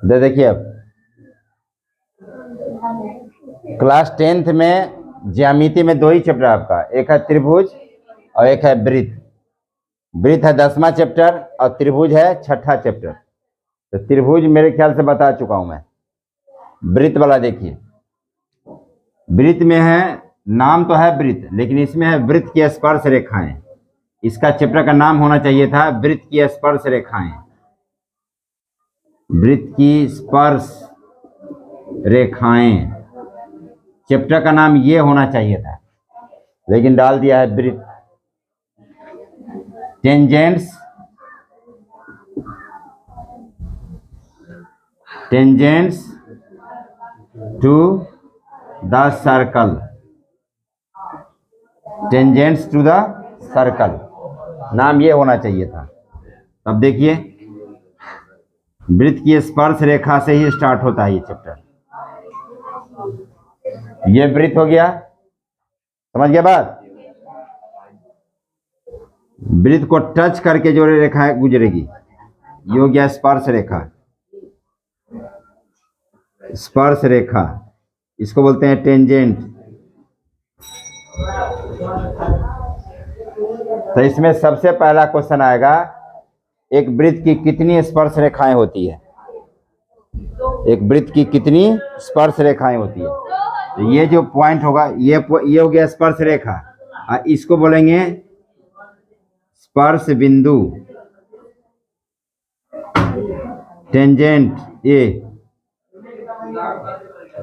देखिए अब class 10th में ज्यामिति में दो ही चैप्टर आपका, एक है त्रिभुज और एक है वृत्त। वृत्त है 10वां चैप्टर और त्रिभुज है 6ठा चैप्टर। तो त्रिभुज मेरे ख्याल से बता चुका हूं मैं। वृत्त वाला देखिए, वृत्त में है, नाम तो है वृत्त, लेकिन इसमें है वृत्त की स्पर्श रेखाएं। इसका चैप्टर का नाम होना चाहिए था वृत्त की स्पर्श रेखाएं। वृत्त की स्पर्श रेखाएं, चैप्टर का नाम ये होना चाहिए था, लेकिन डाल दिया है वृत्त। Tangents, tangents to the circle, tangents to the circle, नाम ये होना चाहिए था। अब देखिए, वृत्त की स्पर्श रेखा से ही स्टार्ट होता है ये चैप्टर। ये वृत्त हो गया, समझ गया बात। वृत्त को टच करके जो रेखा गुजरेगी ये हो गया स्पर्श रेखा। स्पर्श रेखा, इसको बोलते हैं टेंजेंट। तो इसमें सबसे पहला क्वेश्चन आएगा, एक वृत्त की कितनी स्पर्श रेखाएं होती है? एक वृत्त की कितनी स्पर्श रेखाएं होती है? तो ये जो पॉइंट होगा ये हो गया स्पर्श रेखा, और इसको बोलेंगे स्पर्श बिंदु, tangent A,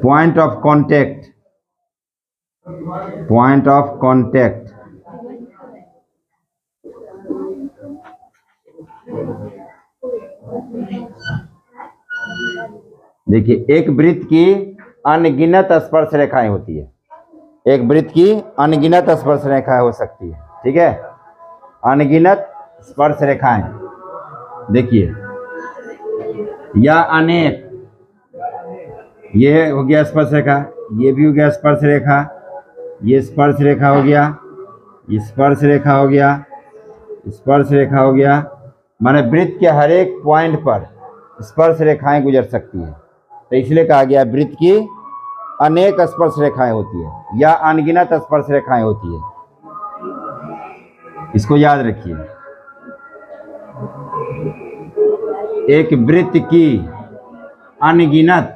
point of contact, point of contact. देखिए, एक वृत्त की अनगिनत स्पर्श रेखाएं होती है। एक वृत्त की अनगिनत स्पर्श रेखाएं हो सकती है, ठीक है, अनगिनत स्पर्श रेखाएं। देखिए, या अनेक, ये हो गया स्पर्श रेखा, ये भी हो गया स्पर्श रेखा, ये स्पर्श रेखा हो गया, ये स्पर्श रेखा हो गया, स्पर्श रेखा हो गया। माने वृत्त के हर एक पॉइंट पर स्पर्श रेखाएं गुजर सकती है। तो इसलिए कहा गया वृत्त की अनेक स्पर्श रेखाएं होती है या अनगिनत स्पर्श रेखाएं होती है। इसको याद रखिए। एक वृत्त की अनगिनत,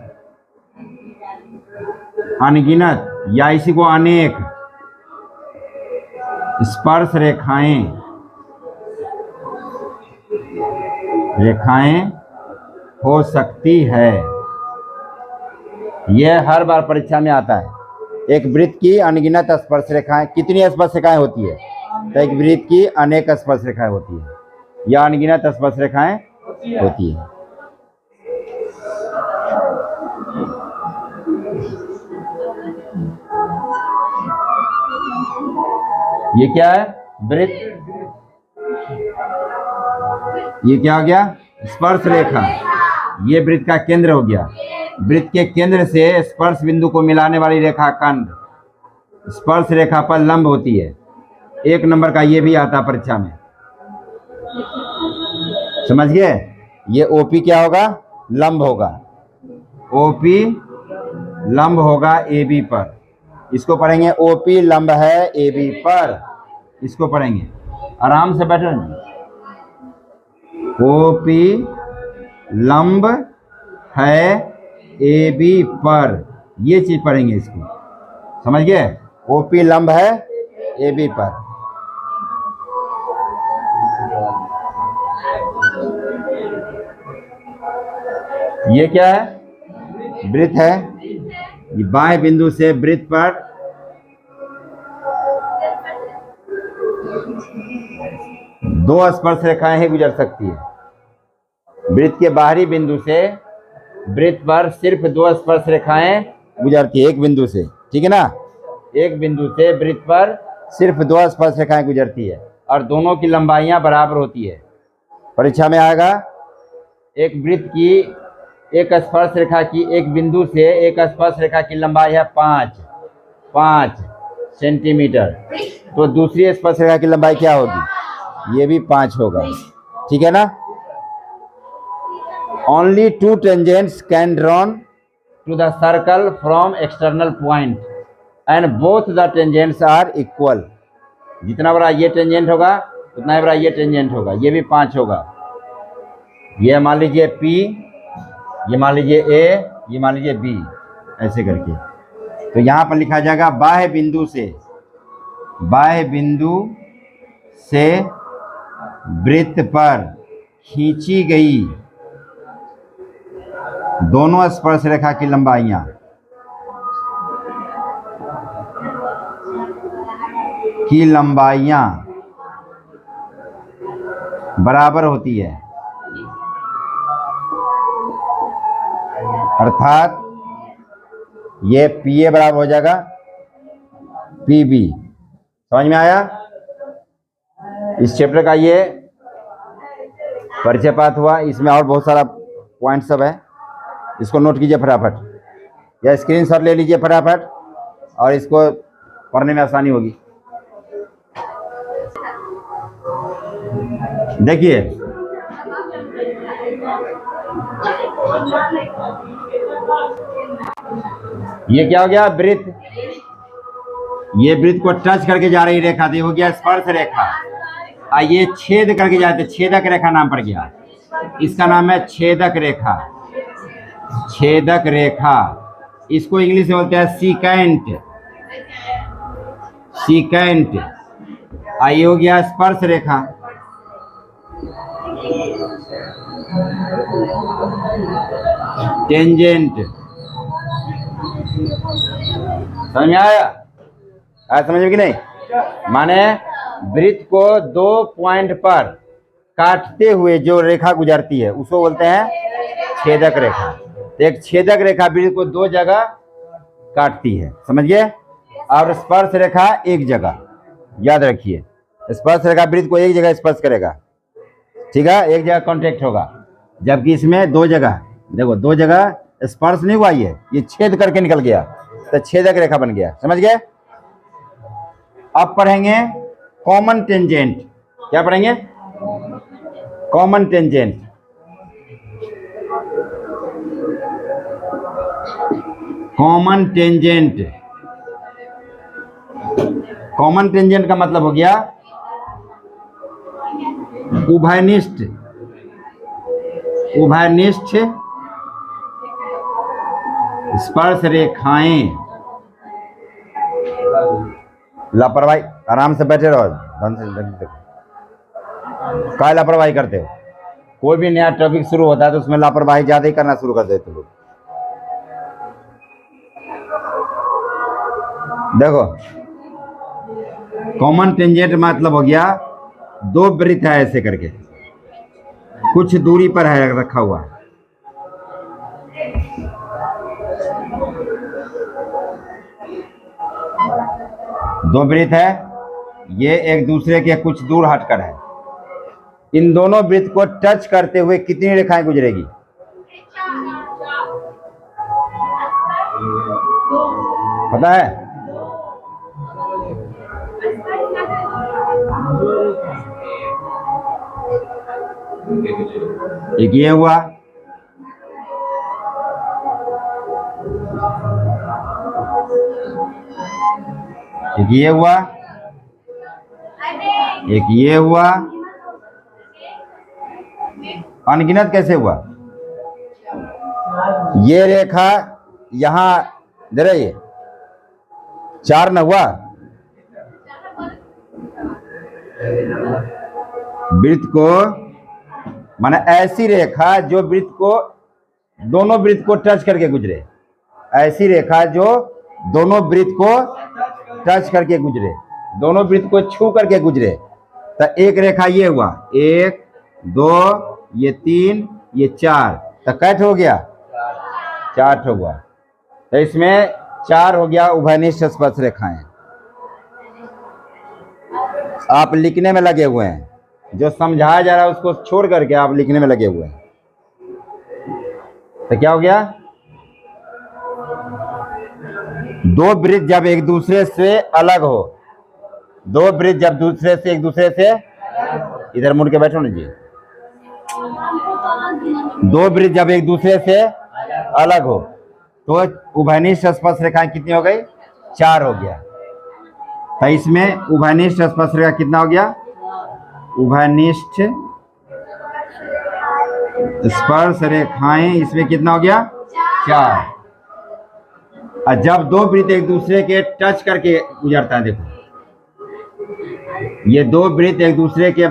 अनगिनत या इसी को अनेक स्पर्श रेखाएं, रेखाएं हो सकती है। यह हर बार परीक्षा में आता है। एक वृत्त की अनगिनत स्पर्श रेखाएं, कितनी स्पर्श रेखाएं होती है? तो एक वृत्त की अनेक स्पर्श रेखाएं होती है या अनगिनत स्पर्श रेखाएं होती है। ये क्या है? वृत्त। ये क्या हो गया? स्पर्श रेखा। ये वृत्त का केंद्र हो गया। वृत्त के केंद्र से स्पर्श बिंदु को मिलाने वाली रेखा खंड स्पर्श रेखा पर लंब होती है। 1 नंबर का ये भी आता परीक्षा में, समझ गए? ये ओपी क्या होगा? लंब होगा। ओपी लंब होगा एबी पर। इसको पढ़ेंगे, ओपी लंब है एबी पर। इसको पढ़ेंगे, आराम से बैठो। ओपी लंब है एबी पर, ये चीज पढ़ेंगे, इसको समझ गए? ओपी लंब है एबी पर। ये क्या है? वृत्त है। ये बाह्य बिंदु से वृत्त पर दो स्पर्श रेखाएं ही गुजर सकती है। वृत्त के बाहरी बिंदु से वृत्त पर सिर्फ 2 स्पर्श रेखाएं गुजरती है, एक बिंदु से, ठीक है ना? एक बिंदु से वृत्त पर सिर्फ 2 स्पर्श रेखाएं गुजरती है और दोनों की लंबाइयां बराबर होती है। परीक्षा में आएगा, एक वृत्त की एक स्पर्श रेखा की एक बिंदु से एक स्पर्श रेखा की लंबाई है 5 सेंटीमीटर, तो दूसरी स्पर्श रेखा की लंबाई क्या होगी? ये भी 5 होगा, ठीक है ना? Only two tangents can drawn to the circle from external point and both the tangents are equal. जितना बड़ा ये टेंजेंट होगा उतना ही बड़ा ये टेंजेंट होगा, ये भी 5 होगा। ये मान लीजिए P, ये मान लीजिए A, ये मान लीजिए B, ऐसे करके। तो यहाँ पर लिखा जाएगा बाह्य बिंदु से वृत्त पर खींची गई दोनों स्पर्श रेखा की लंबाइयां बराबर होती है, अर्थात ये PA बराबर हो जाएगा PB। समझ में आया? इस चैप्टर का ये परिचय पाठ हुआ। इसमें और बहुत सारा पॉइंट सब है, इसको नोट कीजिए फटाफट या स्क्रीनशॉट ले लीजिए फटाफट, और इसको पढ़ने में आसानी होगी। देखिए ये क्या हो गया, वृत्त। ये वृत्त को टच करके जा रही रेखा थी, हो गया स्पर्श रेखा। ये छेद करके जाते, छेदक रेखा नाम पड़ गया। इसका नाम है छेदक रेखा। छेदक रेखा इसको इंग्लिश में बोलते हैं सीकेंट। सीकेंट। ये हो गया स्पर्श रेखा। टेंजेंट। समझ में आया? समझ में कि नहीं? माने वृत्त को 2 पॉइंट पर काटते हुए जो रेखा गुजरती है उसको बोलते हैं छेदक रेखा। तो एक छेदक रेखा वृत्त को 2 जगह काटती है, समझ गए? और स्पर्श रेखा एक जगह, याद रखिए। स्पर्श रेखा वृत्त को एक जगह स्पर्श करेगा, ठीक है, एक जगह कांटेक्ट होगा। जबकि इसमें 2 जगह, देखो 2 जगह स्पर्श नहीं हुआ, ये छेद करके निकल गया, तो छेदक रेखा बन गया। समझ गए? अब पढ़ेंगे कॉमन टेंजेंट। क्या पढ़ेंगे? Common tangent. Common tangent. Common tangent का मतलब हो गया उभयनिष्ठ। उभयनिष्ठ स्पर्श रेखाएं। लापरवाही, आराम से बैठे रहो, ध्यान से। क्या लापरवाही करते हो? कोई भी नया टॉपिक शुरू होता है तो उसमें लापरवाही ज्यादा ही करना शुरू कर देते हो। देखो कॉमन टेंजेंट मतलब हो गया 2 वृत्त है ऐसे करके, कुछ दूरी पर है रखा हुआ। दो वृत्त है, ये एक दूसरे के कुछ दूर हटकर है। इन दोनों वृत्त को टच करते हुए कितनी रेखाएं गुजरेगी? पता है? एक ये हुआ, एक ये हुआ, एक ये हुआ। अनगिनत कैसे हुआ? ये रेखा यहां दे रही है, 4 न हुआ। वृत्त को माने ऐसी रेखा जो वृत्त को, दोनों वृत्त को टच करके गुजरे। ऐसी रेखा जो दोनों वृत्त को टच करके गुजरे, दोनों वृत्त को छू करके गुजरे। तो एक रेखा ये हुआ, 1 2 ये 3 ये 4, तो कैट हो गया 4 हुआ। तो इसमें 4 हो गया उभयनिष्ठ स्पर्श रेखाएं। आप लिखने में लगे हुए हैं, जो समझाया जा रहा है उसको छोड़ करके आप लिखने में लगे हुए हैं। तो क्या हो गया? 2 वृत्त जब एक दूसरे से अलग हो, 2 वृत्त जब दूसरे से एक दूसरे से, इधर मुड़ के बैठो ना जी, दो वृत्त जब एक दूसरे से अलग हो तो उभयनिष्ठ स्पर्श रेखाएं कितनी हो गई? 4 हो गया। तो इसमें उभयनिष्ठ स्पर्श रेखा कितना हो गया? उभयनिष्ठ स्पर्श रेखाएं इसमें कितना हो गया? 4। और जब दो वृत्त एक दूसरे के टच करके गुजरता है, देखो ये दो वृत्त एक दूसरे के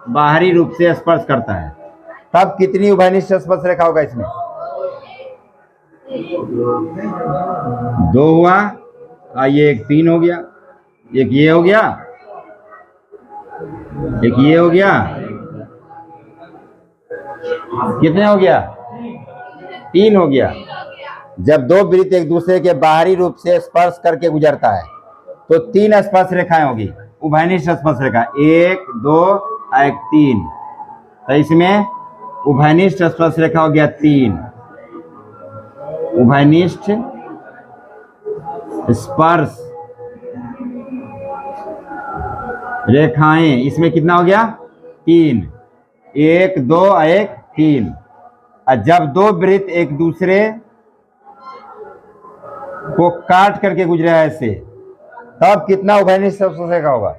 बाहरी रूप से स्पर्श करता है, तब कितनी उभयनिष्ठ स्पर्श रेखा होगा? इसमें 2 हुआ, ये एक 3 हो गया, एक ये हो गया, एक ये हो गया, कितने हो गया? 3 हो गया। जब दो वृत्त एक दूसरे के बाहरी रूप से स्पर्श करके गुजरता है तो 3 स्पर्श रेखाएं होगी, उभयनिष्ठ स्पर्श रेखा, 1 2 और 3। तो इसमें उभयनिष्ठ स्पर्श रेखा हो गया 3। उभयनिष्ठ स्पर्श रेखाएं इसमें कितना हो गया? 3, 1 2 और 1 3। और जब दो वृत्त एक दूसरे को काट करके गुजरे ऐसे, तब कितना उभयनिष्ठ स्पर्श रेखा होगा?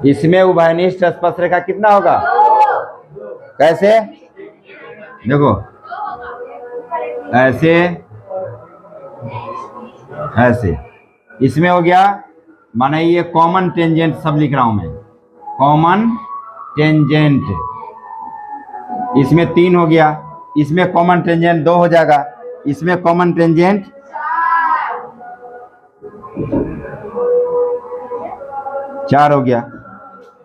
इसमें उभयनिष्ठ स्पर्श रेखा कितना होगा? कैसे? देखो ऐसे ऐसे, इसमें हो गया, माने ये कॉमन टेंजेंट सब लिख रहा हूं मैं, कॉमन टेंजेंट। इसमें 3 हो गया, इसमें कॉमन टेंजेंट 2 हो जाएगा, इसमें कॉमन टेंजेंट 4 हो गया।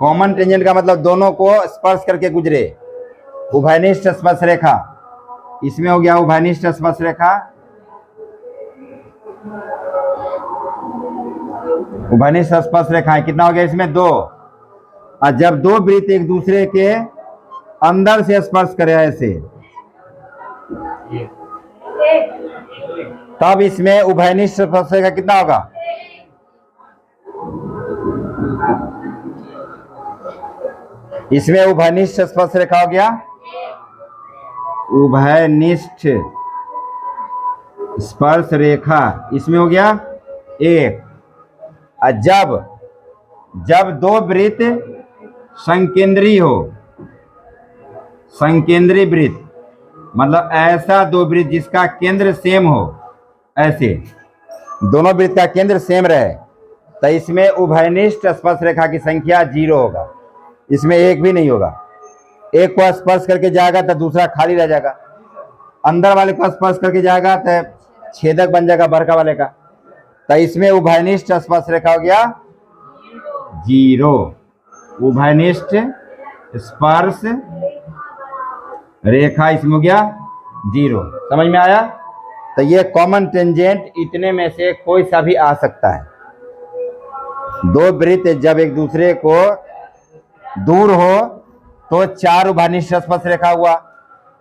कॉमन टेंजेंट का मतलब दोनों को स्पर्श करके गुजरे, उभयनिष्ठ स्पर्श रेखा। इसमें हो गया उभयनिष्ठ स्पर्श रेखा, उभयनिष्ठ स्पर्श रेखा कितना हो गया? इसमें 2। और जब दो वृत्त एक दूसरे के अंदर से स्पर्श करे ऐसे, तब इसमें उभयनिष्ठ स्पर्श रेखा कितना होगा? इसमें उभयनिष्ठ स्पर्श रेखा हो गया, उभयनिष्ठ स्पर्श रेखा इसमें हो गया 1। और जब दो वृत्त संकेंद्रीय हो, संकेंद्रीय वृत्त मतलब ऐसा दो वृत्त जिसका केंद्र सेम हो, ऐसे दोनों वृत्त का केंद्र सेम रहे, तो इसमें उभयनिष्ठ स्पर्श रेखा की संख्या 0 होगा। इसमें एक भी नहीं होगा। एक को स्पर्श करके जाएगा तो दूसरा खाली रह जाएगा, अंदर वाले को स्पर्श करके जाएगा तो छेदक बन जाएगा बड़का वाले का। तो इसमें उभयनिष्ठ स्पर्श रेखा हो गया 0। उभयनिष्ठ स्पर्श रेखा इसमें हो गया 0। समझ में आया? तो ये कॉमन टेंजेंट इतने में से कोई सा भी आ सकता है। दो वृत्त जब एक दूसरे को दूर हो तो 4 उभयनिष्ठ स्पर्श रेखा हुआ।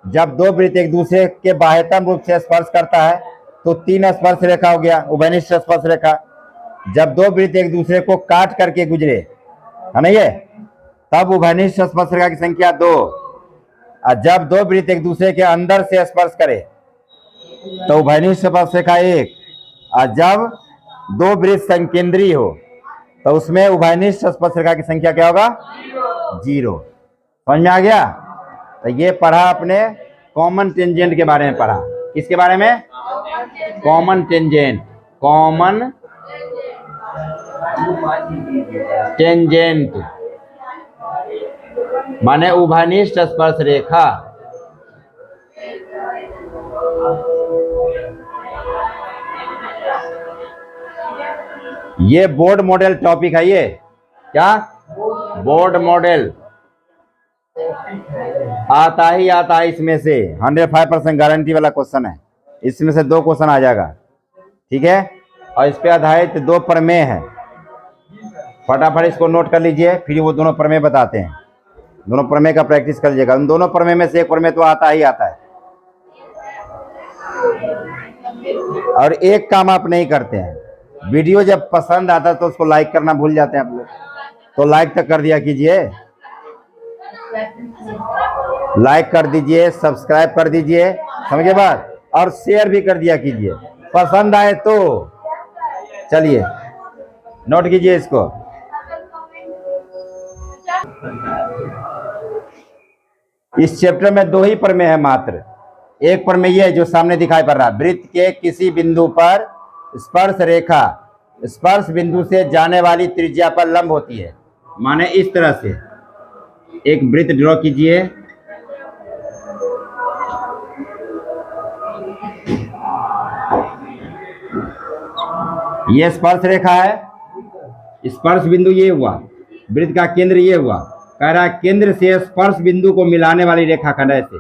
जब दो वृत्त एक दूसरे के बाह्यतम रूप से स्पर्श करता है तो 3 स्पर्श रेखा हो गया, उभयनिष्ठ स्पर्श रेखा। जब दो वृत्त एक दूसरे को काट करके गुजरे, है ना ये, तब उभयनिष्ठ स्पर्श रेखा की संख्या 2। और जब दो वृत्त एक दूसरे के अंदर से स्पर्श करे तो उभयनिष्ठ स्पर्श रेखा 1। और जब दो वृत्त संकेंद्रीय हो तो उसमें उभयनिष्ठ स्पर्श रेखा की संख्या क्या होगा? 0। समझ में आ गया? तो ये पढ़ा अपने कॉमन टेंजेंट के बारे में पढ़ा। किसके बारे में? Common tangent. कॉमन टेंजेंट माने उभयनिष्ठ स्पर्श रेखा। ये बोर्ड मॉडल टॉपिक है। ये क्या बोर्ड मॉडल आता ही आता है। इसमें से 105% गारंटी वाला क्वेश्चन है। इसमें से 2 क्वेश्चन आ जाएगा, ठीक है। और इस पे आधारित 2 प्रमेय है। फटाफट इसको नोट कर लीजिए, फिर वो दोनों प्रमेय बताते हैं। दोनों प्रमेय का प्रैक्टिस कर लीजिएगा। उन दोनों प्रमेय में से एक प्रमेय तो आता ही आता है। और एक काम आप नहीं करते हैं, वीडियो जब पसंद आता है तो उसको लाइक करना भूल जाते हैं आप लोग। तो लाइक तक कर दिया कीजिए। लाइक कर दीजिए, सब्सक्राइब कर दीजिए, समझे बात, और शेयर भी कर दिया कीजिए, पसंद आए तो। चलिए नोट कीजिए इसको। इस चैप्टर में 2 ही प्रमेय है मात्र। एक प्रमेय ये है जो सामने दिखाई पड़ रहा है, वृत्त के किसी बिंदु पर स्पर्श रेखा स्पर्श बिंदु से जाने वाली त्रिज्या पर लंब होती है। माने इस तरह से एक वृत्त ड्रॉ कीजिए, ये स्पर्श रेखा है, स्पर्श बिंदु ये हुआ, वृत्त का केंद्र ये हुआ। कह रहा है केंद्र से स्पर्श बिंदु को मिलाने वाली रेखाखंड ऐसे,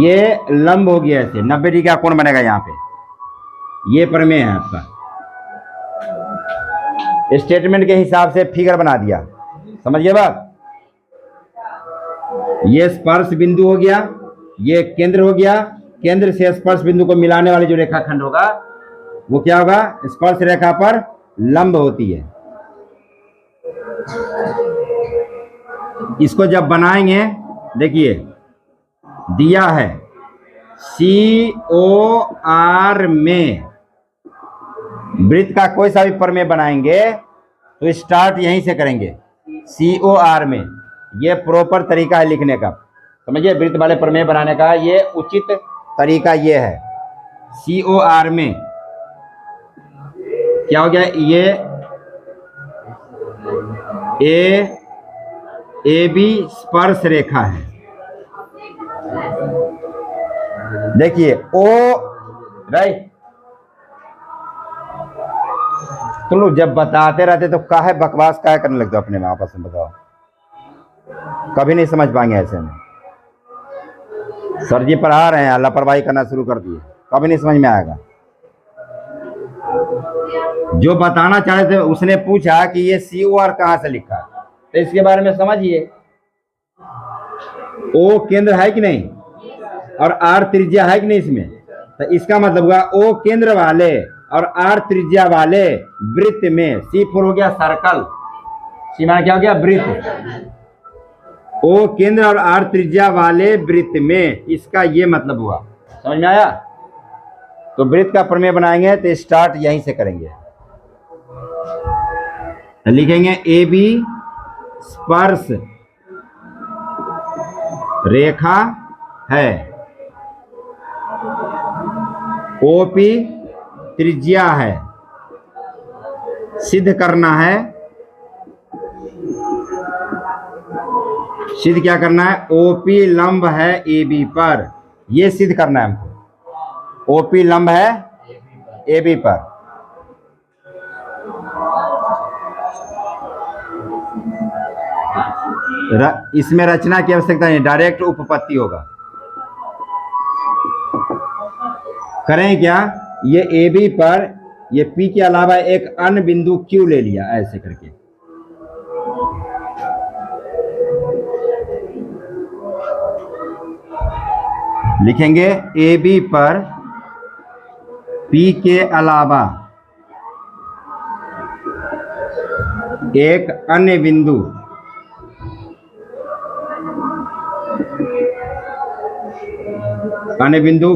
ये लंब हो गया, ऐसे 90 डिग्री का कोण बनेगा यहाँ पे। ये प्रमेय है आपका। स्टेटमेंट के हिसाब से फिगर बना दिया, समझिए बात। ये स्पर्श बिंदु हो गया, ये केंद्र हो गया, केंद्र से स्पर्श बिंदु को मिलाने वाली जो रेखाखंड होगा वो क्या होगा, स्पर्श रेखा पर लंब होती है। इसको जब बनाएंगे, देखिए दिया है COR में वृत्त का कोई सा भी प्रमेय बनाएंगे तो स्टार्ट यहीं से करेंगे, COR में। ये प्रॉपर तरीका है लिखने का, समझिए। वृत्त वाले प्रमेय बनाने का ये उचित तरीका ये है। COR में क्या हो गया, ये AB स्पर्श रेखा है। देखिए O राइट, तुम लोग जब बताते रहते तो काहे बकवास काहे करने लगते हो अपने में, आपस में बताओ। कभी नहीं समझ पाएंगे ऐसे में। सर जी पढ़ा रहे हैं, लापरवाही करना शुरू कर दिए, कभी नहीं समझ में आएगा। जो बताना चाह रहे थे उसने पूछा कि ये COR कहाँ से लिखा, तो इसके बारे में समझिए। O केंद्र है कि नहीं, और R त्रिज्या है कि नहीं इसमें, तो इसका मतलब हुआ O केंद्र वाले और R त्रिज्या वाले वृत्त में, C4 हो गया सर्कल, सीमा क्या हो गया, वृत्त। O केंद्र और R त्रिज्या वाले वृत्त में, इसका ये मतलब हुआ, समझ में आया। तो वृत्त का प्रमेय बनाएंगे तो स्टार्ट यहीं से करेंगे, लिखेंगे AB स्पर्श रेखा है, OP त्रिज्या है, सिद्ध करना है, सिद्ध क्या करना है, OP लंब है AB पर, ये सिद्ध करना है हमको। OP लंब है AB पर। इसमें रचना की आवश्यकता नहीं, डायरेक्ट उपपत्ति होगा। करें क्या, ये AB पर ये P के अलावा एक अन्य बिंदु Q ले लिया, ऐसे करके लिखेंगे AB पर P के अलावा एक अन्य बिंदु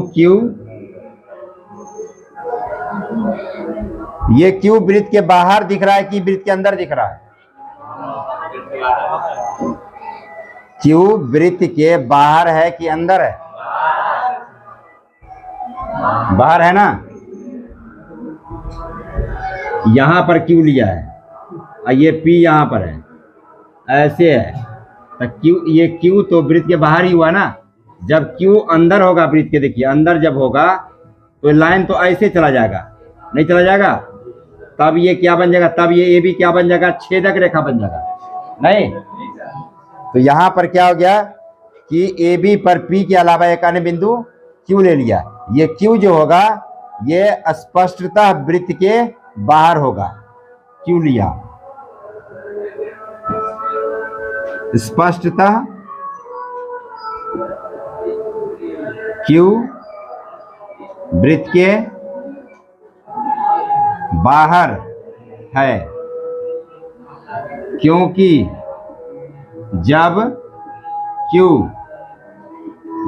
Q। ये Q वृत्त के बाहर दिख रहा है कि वृत्त के अंदर दिख रहा है, Q वृत्त के बाहर है कि अंदर है, बाहर है ना। यहां पर Q लिया है और ये P यहां पर है, ऐसे है तो Q, ये Q तो वृत्त के बाहर ही हुआ ना। जब Q अंदर होगा वृत्त के, देखिए अंदर जब होगा तो लाइन तो ऐसे चला जाएगा, नहीं चला जाएगा, तब ये क्या बन जाएगा, तब ये AB क्या बन जाएगा, छेदक रेखा बन जाएगा, नहीं। तो यहां पर क्या हो गया कि AB पर P के अलावा एक अन्य बिंदु Q ले लिया। ये Q जो होगा ये स्पष्टतः वृत्त के बाहर होगा, Q लिया, स्पष्टतः Q वृत्त के बाहर है, क्योंकि जब क्यू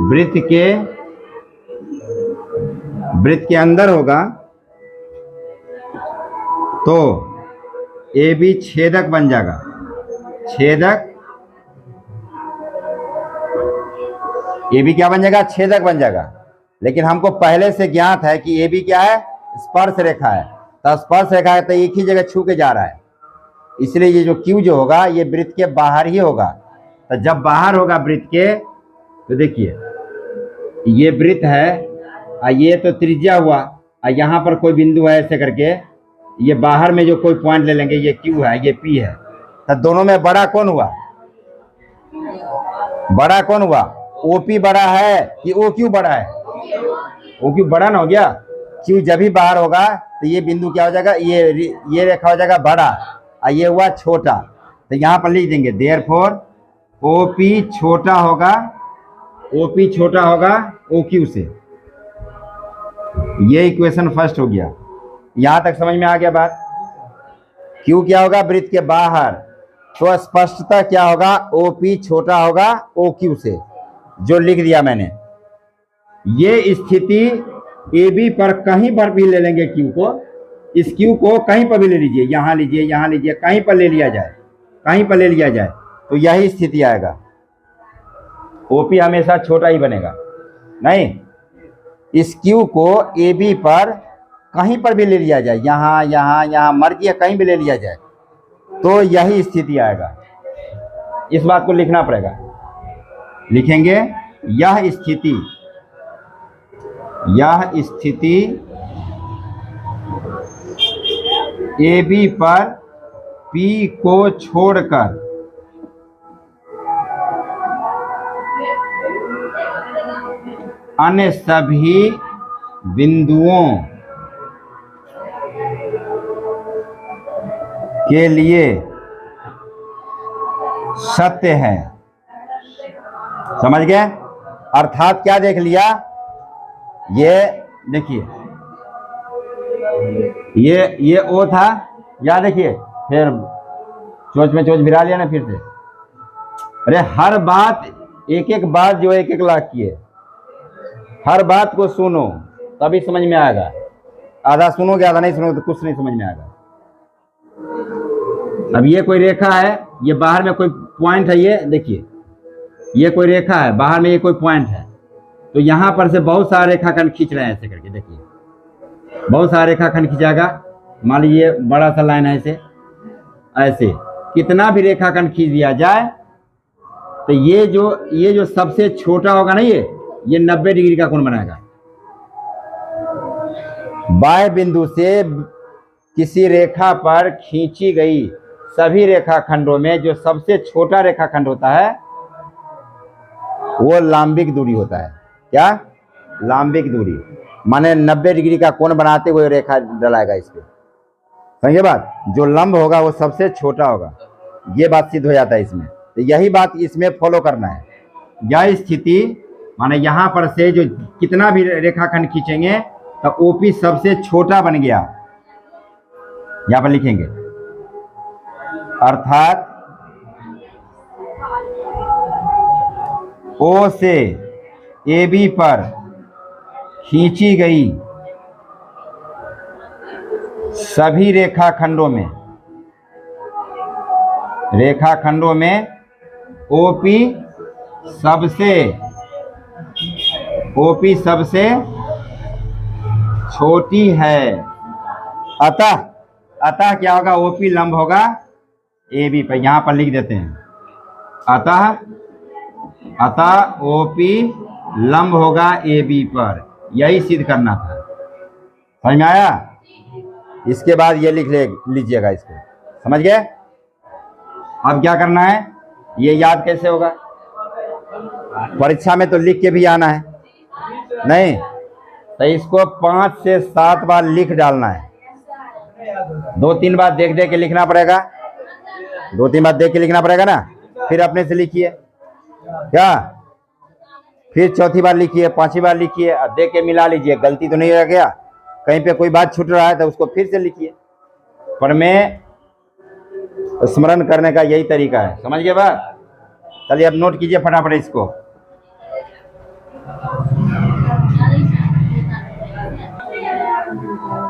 वृत्त के अंदर होगा तो ए बी छेदक बन जाएगा, छेदक ए बी क्या बन जाएगा, छेदक बन जाएगा। लेकिन हमको पहले से ज्ञात है कि ए बी क्या है, स्पर्श रेखा है, तो स्पर्श रेखा है तो एक ही जगह छू के जा रहा है, इसलिए ये जो क्यू जो होगा ये वृत्त के बाहर ही होगा। तो जब बाहर होगा वृत्त के, तो देखिए ये वृत्त है, ये तो त्रिज्या हुआ, यहाँ पर कोई बिंदु है ऐसे करके, ये बाहर में जो कोई पॉइंट ले लेंगे, ये क्यू है, ये पी है, तो दोनों में बड़ा कौन हुआ, बड़ा कौन हुआ, ओपी बड़ा है कि ओ क्यू बड़ा है, ओ क्यू बड़ा ना हो गया। क्यू जब भी बाहर होगा तो ये बिंदु क्या हो जाएगा, ये रेखा हो जाएगा बड़ा, ये हुआ छोटा। तो यहाँ पर लिख देंगे देयरफॉर ओपी छोटा होगा, ओपी छोटा होगा ओ क्यू से। ये इक्वेशन फर्स्ट हो गया। यहां तक समझ में आ गया बात। क्यू क्या होगा, वृत्त के बाहर, तो स्पष्टता क्या होगा, ओपी छोटा होगा ओ क्यू से, जो लिख दिया मैंने। ये स्थिति ए बी पर कहीं पर भी ले लेंगे क्यू को, इस क्यू को कहीं पर भी ले लीजिए, यहां लीजिए, यहां लीजिए, कहीं पर ले लिया जाए, कहीं पर ले लिया जाए, तो यही स्थिति आएगा, ओपी हमेशा छोटा ही बनेगा। नहीं, इस क्यू को ए बी पर कहीं पर भी ले लिया जाए, यहां यहां यहां मर्जी है, कहीं भी ले लिया जाए, तो यही स्थिति आएगा। इस बात को लिखना पड़ेगा, लिखेंगे यह स्थिति ए बी पर पी को छोड़कर अन्य सभी बिंदुओं के लिए सत्य है। समझ गए? अर्थात क्या देख लिया, ये देखिए ये ओ था, या देखिए फिर चोच में चोच भिरा लिया ना फिर से। अरे हर बात एक एक बात जो एक एक लाख की है, हर बात को सुनो तभी समझ में आएगा। आधा सुनोगे आधा नहीं सुनोगे तो कुछ नहीं समझ में आएगा। अब ये कोई रेखा है, ये बाहर में कोई पॉइंट है, ये देखिए ये कोई रेखा है, बाहर में ये कोई पॉइंट है, तो यहां पर से बहुत सारा रेखाखंड खींच रहे हैं ऐसे करके, देखिए बहुत सारा रेखाखंड खींचाएगा। मान लीजिए बड़ा सा लाइन है ऐसे, ऐसे कितना भी रेखाखंड खींच दिया जाए तो ये जो सबसे छोटा होगा ना, ये 90 डिग्री का कोण बनाएगा। बाह्य बिंदु से किसी रेखा पर खींची गई सभी रेखाखंडों में जो सबसे छोटा रेखाखंड होता है वो लांबिक दूरी होता है। क्या? लांबिक दूरी, माने 90 डिग्री का कोण बनाते हुए रेखा डलाएगा इस पे। समझे बात? जो लंब होगा वो सबसे छोटा होगा, ये बात सिद्ध हो जाता है इसमें। तो यही बात इसमें फॉलो करना है। यह स्थिति माने यहाँ पर से जो कितना भी रेखाखंड खींचेंगे तो ओपी सबसे छोटा बन गया, यहाँ पर लिखेंगे। अर्थात ओ से ए बी पर खींची गई सभी रेखाखंडों में ओपी सबसे छोटी है। अतः क्या होगा, ओपी लंब होगा ए बी पर, यहां पर लिख देते हैं। अतः ओपी लंब होगा ए बी पर, यही सिद्ध करना था। समझ में आया? इसके बाद ये लिख लीजिएगा इसको। समझ गए? अब क्या करना है, ये याद कैसे होगा? परीक्षा में तो लिख के भी आना है, नहीं तो इसको 5 से 7 बार लिख डालना है। 2-3 बार देख के लिखना पड़ेगा, 2-3 बार देख के लिखना पड़ेगा ना, फिर अपने से लिखिए। क्या? फिर चौथी बार लिखिए, 5वीं बार लिखिए, देख के मिला लीजिए, गलती तो नहीं रह गया, कहीं पे कोई बात छूट रहा है तो उसको फिर से लिखिए। पर मैं स्मरण करने का यही तरीका है। समझ गए बात? चलिए अब नोट कीजिए फटाफट इसको।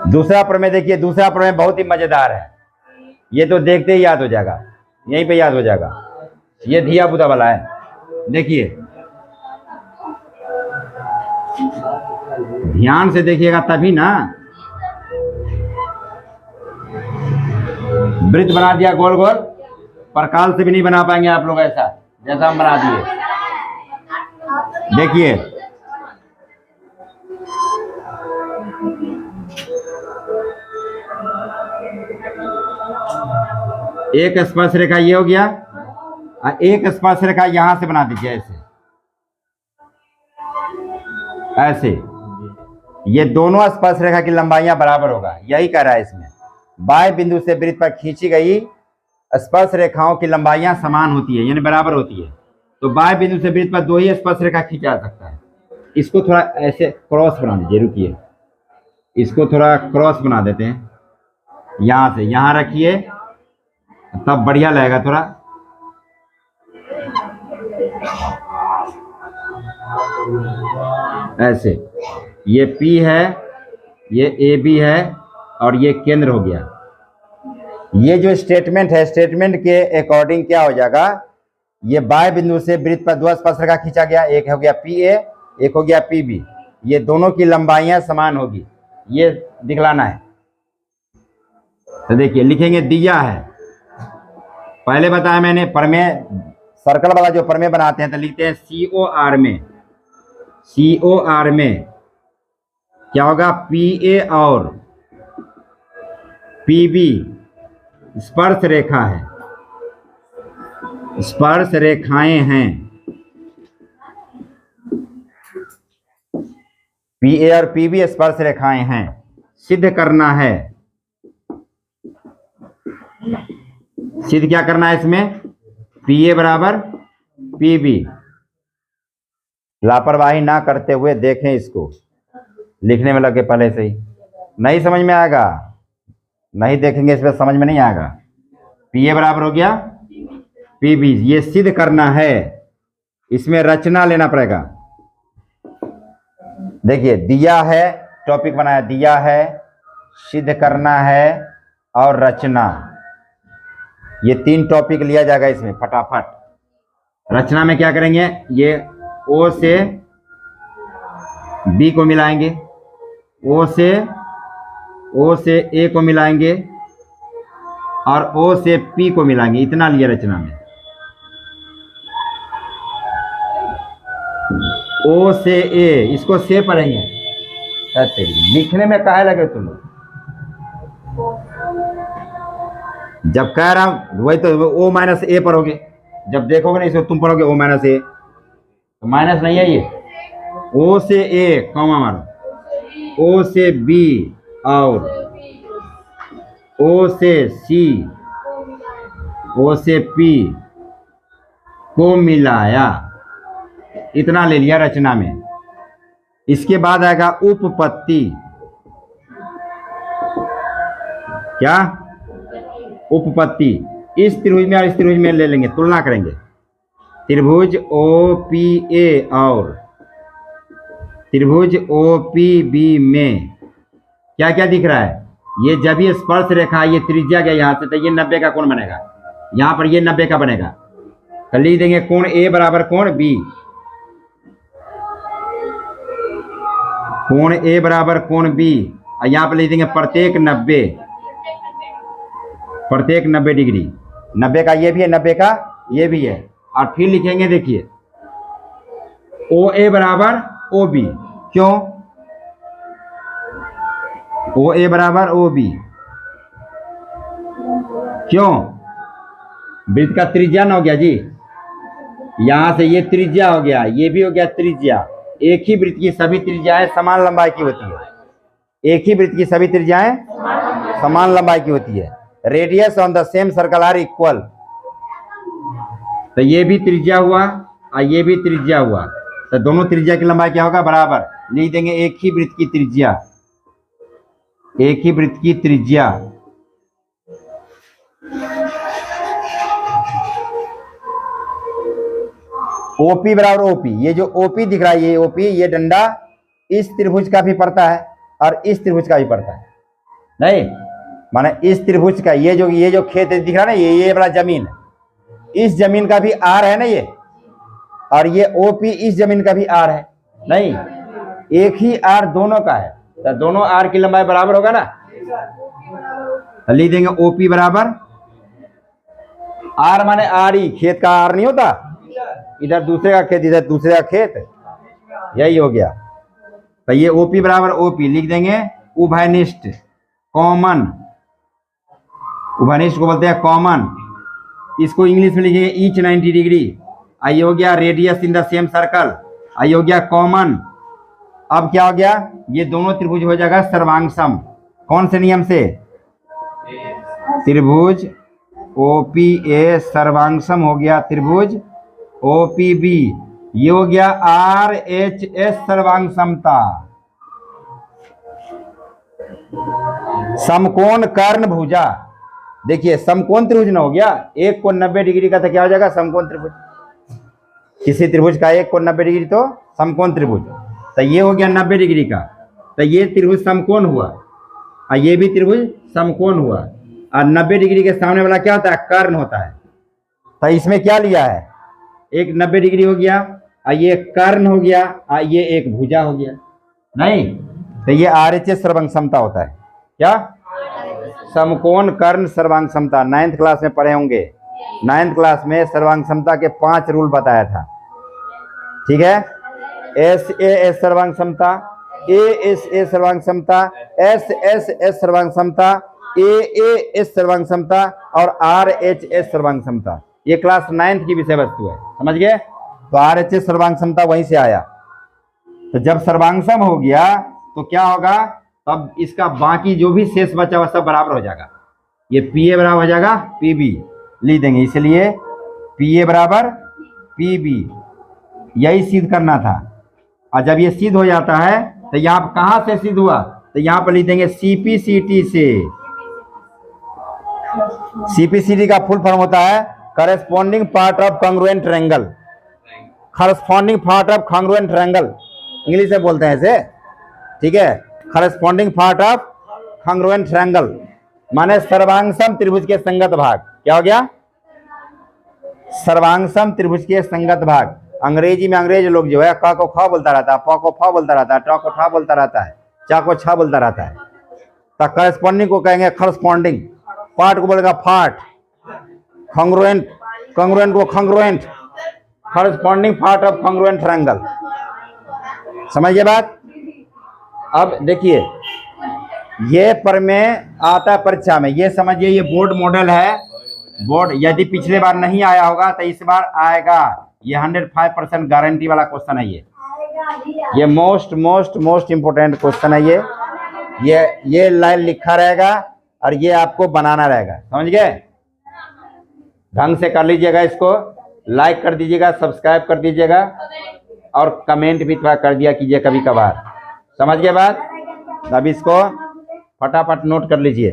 दूसरा प्रमेय देखिए, दूसरा प्रमेय बहुत ही मजेदार है, ये तो देखते ही याद हो जाएगा, यहीं पे याद हो जाएगा। ये धिया पुता वाला है, देखिए ध्यान से देखिएगा तभी ना। वृत्त बना दिया गोल गोल, पर काल से भी नहीं बना पाएंगे आप लोग ऐसा जैसा हम बना दिए। देखिए एक स्पर्श रेखा ये हो गया, एक स्पर्श रेखा यहां से बना दीजिए ऐसे, ऐसे। ये दोनों स्पर्श रेखा की लंबाइयां बराबर होगा, यही कह रहा है इसमें। बाएं बिंदु से वृत्त पर खींची गई स्पर्श रेखाओं की लंबाइयां समान होती है, यानी बराबर होती है। तो बाएं बिंदु से वृत्त पर दो ही स्पर्श रेखा खींचा जा सकता है। इसको थोड़ा ऐसे क्रॉस बना दीजिए, रुकिए, इसको थोड़ा क्रॉस बना देते हैं, यहां से यहां रखिए तब बढ़िया लगेगा थोड़ा। ऐसे ये P है, ये AB है और ये केंद्र हो गया। ये जो स्टेटमेंट है, स्टेटमेंट के अकॉर्डिंग क्या हो जाएगा, ये बाएं बिंदु से वृत्त पर दो स्पर्श रेखा खींचा गया, एक हो गया PA, एक हो गया PB। ये दोनों की लंबाइयां समान होगी, ये दिखलाना है। तो देखिए लिखेंगे दिया है, पहले बताया मैंने प्रमेय सर्कल वाला जो प्रमेय बनाते हैं तो लिखते हैं COR में, COR में क्या होगा, PA और PB स्पर्श रेखा है, स्पर्श रेखाएं हैं। PA और PB स्पर्श रेखाएं हैं, सिद्ध करना है। सिद्ध क्या करना है इसमें, PA बराबर PB। लापरवाही ना करते हुए देखें इसको, लिखने में लगे पहले से ही, नहीं समझ में आएगा, नहीं देखेंगे इसमें समझ में नहीं आएगा। PA बराबर हो गया PB, ये सिद्ध करना है, इसमें रचना लेना पड़ेगा। देखिए दिया है, टॉपिक बनाया, दिया है, सिद्ध करना है और रचना, ये तीन टॉपिक लिया जाएगा इसमें फटाफट। रचना में क्या करेंगे, ये O से B को मिलाएंगे, O से A को मिलाएंगे और O से P को मिलाएंगे, इतना लिया रचना में। O से A, इसको से पढ़ेंगे, लिखने में काहे लगे तुम लोग, जब कह रहा हूं वही तो O माइनस A पढ़ोगे, जब देखोगे ना इसको तुम पढ़ोगे O माइनस A, तो माइनस नहीं है, ये O से A कॉमा मारो, O से B और O से C, O से P को मिलाया, इतना ले लिया रचना में। इसके बाद आएगा उपपत्ति, क्या, उपपत्ति। इस त्रिभुज में और इस त्रिभुज में ले लेंगे, तुलना करेंगे। त्रिभुज OPA और त्रिभुज OPB में क्या क्या दिख रहा है, ये जब ये स्पर्श रेखा ये त्रिज्या गया यहां से, तो ये 90 का कोण बनेगा, यहां पर ये 90 का बनेगा, तो लिख देंगे कोण A बराबर कोण B, कोण A बराबर कोण B, और यहां पर लिख देंगे प्रत्येक 90 डिग्री, 90 का ये भी है, 90 का ये भी है। और फिर लिखेंगे, देखिए OA बराबर OB, क्यों, OA बराबर OB क्यों, वृत्त का त्रिज्या ना हो गया जी, यहां से ये त्रिज्या हो गया, ये भी हो गया त्रिज्या। एक ही वृत्त की सभी त्रिज्याएं समान लंबाई की होती है, एक ही वृत्त की सभी त्रिज्याएं समान लंबाई की होती है। Radius on the same circle are equal, तो ये भी त्रिज्या हुआ और ये भी त्रिज्या हुआ, तो दोनों त्रिज्या की लंबाई क्या होगा, बराबर। लिख देंगे एक ही वृत्त की त्रिज्या, एक ही वृत्त की त्रिज्या ओपी बराबर ओपी, ये जो ओपी दिख रहा है ये ओपी, ये डंडा इस त्रिभुज का भी पड़ता है और इस त्रिभुज का भी पड़ता है। नहीं माने इस त्रिभुज का ये जो खेत दिख रहा है ना, ये बड़ा जमीन है, इस जमीन का भी आर है ना ये, और ये ओपी इस जमीन का भी आर है। नहीं, एक ही आर दोनों का है, तो दोनों आर की लंबाई बराबर होगा ना। लिख देंगे ओपी बराबर आर माने आर ही, खेत का आर नहीं होता, इधर दूसरे का खेत इधर दूसरे का खेत, यही हो गया। तो ये ओपी बराबर ओपी लिख देंगे। उभयनिष्ठ कॉमन, उभयनिष्ठ को बोलते हैं कॉमन, इसको इंग्लिश में लिखेंगे ईच 90 डिग्री। आई हो गया radius in the same circle, आई हो गया कॉमन। अब क्या हो गया, ये दोनों त्रिभुज हो जाएगा सर्वांगसम। कौन से नियम से? त्रिभुज OPA सर्वांगसम हो गया त्रिभुज OPB, ये हो गया RHS सर्वांगसमता। समकोण कर्ण भुजा, देखिए समकोण त्रिभुज ना हो गया, एक कोण 90 डिग्री का तो क्या हो जाएगा समकोण त्रिभुज। किसी त्रिभुज का एक कोण 90 डिग्री तो समकोण त्रिभुज, तो ये हो गया 90 डिग्री का, तो ये त्रिभुज समकोण हुआ और ये भी त्रिभुज समकोण हुआ। और 90 डिग्री के सामने वाला क्या होता है? कर्ण होता है। तो इसमें क्या लिया है, एक 90 डिग्री हो गया और ये कर्ण हो गया और ये एक भुजा हो गया। नहीं, तो ये RHS सर्वांगसमता होता है। क्या? समकोण कर्ण सर्वांगसमता, 9th क्लास में पढ़े होंगे। 9th क्लास में सर्वांगसमता के 5 रूल बताया था, ठीक है। SAS सर्वांगसमता, ASA सर्वांगसमता, SSS सर्वांगसमता, AAS सर्वांगसमता और RHS सर्वांगसमता। ये क्लास 9th की विषय वस्तु है, समझ गए। तो RHS सर्वांगसमता वहीं से आया। तो जब सर्वांगसम हो गया तो क्या होगा, तब इसका बाकी जो भी शेष बचा हुआ सब बराबर हो जाएगा। ये PA बराबर हो जाएगा PB, लिख देंगे। इसलिए PA बराबर PB, यही सिद्ध करना था। और जब ये सिद्ध हो जाता है तो यहाँ कहाँ से सिद्ध हुआ, तो यहाँ पर लिख देंगे CPCT से। CPCT का फुल फॉर्म होता है corresponding part of congruent triangle. Corresponding part of congruent triangle English में बोलते हैं इसे, ठीक है। Corresponding part of congruent triangle माने सर्वांगसम त्रिभुज के संगत भाग। क्या हो गया? सर्वांगसम त्रिभुज के संगत भाग। अंग्रेजी में अंग्रेज लोग जो है क को ख बोलता रहता है, प को फ बोलता रहता है, ट को ठ बोलता रहता है, चा को छ बोलता रहता है। तो करस्पॉन्डिंग को कहेंगे करस्पॉन्डिंग, पार्ट को बोलेगा पार्ट, कॉन्ग्रुएंट कॉन्ग्रुएंट को congruent, corresponding part of congruent triangle. समझिए बात। अब देखिए ये पर में आता है परीक्षा में, ये समझिए ये बोर्ड मॉडल है। बोर्ड यदि पिछले बार नहीं आया होगा तो इस बार आएगा। ये 105% गारंटी वाला क्वेश्चन है। ये मोस्ट इंपोर्टेंट क्वेश्चन है। ये लाइन लिखा रहेगा और ये आपको बनाना रहेगा, समझ गए। ढंग से कर लीजिएगा, इसको लाइक कर दीजिएगा, सब्सक्राइब कर दीजिएगा और कमेंट भी थोड़ा कर दिया कीजिए कभी कभार, समझ गए बात। अब इसको फटाफट नोट कर लीजिए।